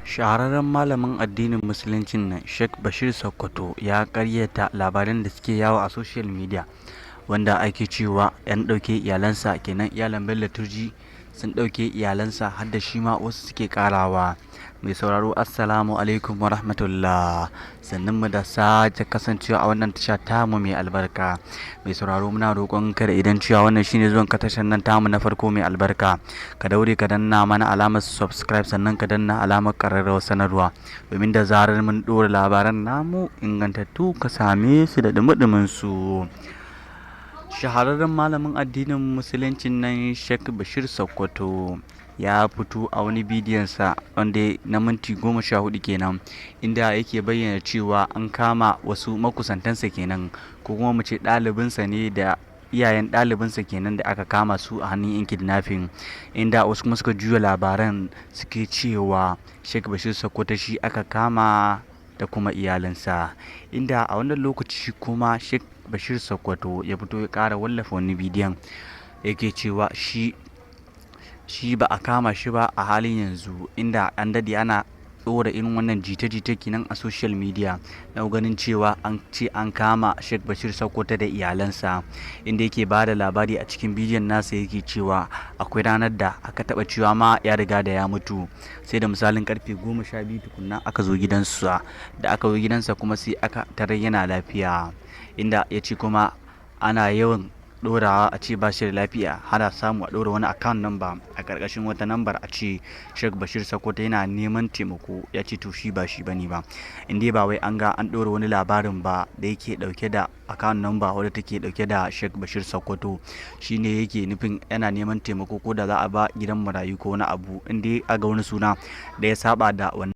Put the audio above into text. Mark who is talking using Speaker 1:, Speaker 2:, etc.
Speaker 1: Shahararren malamin addinin Musuluncin nan Sheikh Bashir Sokoto ya karyata labaran da suke yawo a social media wanda ake cewa 'yan ɗauke iyalansa kenan iyalan Bello Turji sun ɗauke iyalansa har da shi ma wasu suke karawa. Mai sauraro assalamu alaikum wa rahmatullah, sannan mu da sake kasancewa a wannan tasha tamu mai albarka. Mai sauraro muna roƙon ka da idan cewa wannan shine zuwan ka tashar nan tamu na farko mai albarka, ka daure ka danna mana alamar subscribe sannan ka danna alamar ƙararrawar sanarwa domin da zarar mun ɗora labaran namu ingantattu ka same su da dumi su. Shahararren malamin addinin musuluncin nan Sheikh Bashir Sokoto ya fito a wani bidiyonsa wanda na minti 14 kenan, inda yake bayyana cewa an kama wasu makusantansa kenan, ko kuma mu ce ɗalibinsa ne da iyayen ɗalibinsa kenan da aka kama su a hannun yan kidnapping, inda wasu kuma suka juya labaran suke cewa Sheikh Bashir Sokoto shi aka kama da kuma iyalansa, inda a wannan lokaci kuma Sheikh Bashir Sokoto ya fito ya ƙara wallafa wani bidiyon yake cewa shi ba a kama shi ba a halin yanzu, inda an dade ana ɗora irin wannan jita-jita kenan a social media na ganin cewa an ce an kama Sheikh Bashir Sokoto da iyalansa, inda yake ba da labari a cikin bidiyon nasa yake cewa akwai ranar da aka taɓa cewa ma ya riga da ya mutu, sai da misalin karfe 12 tukunna aka zo gidansa, da aka zo gidansa kuma sai aka tarar yana lafiya, inda ya ce kuma ana yawan ɗorawa a ce ba shi da lafiya, har samu a ɗora wani account number a ƙarƙashin wata nambar a ce Sheikh Bashir Sokoto yana neman taimako, ya ce to shi ba shi bane ba, inda ba wai an ga an ɗora wani labarin ba da yake ɗauke da account number wadda take ɗauke da Sheikh Bashir Sokoto shine yake nufin yana neman taimako ko da za a ba gidan marayu ko wani abu, inda a ga wani suna da ya saba da wannan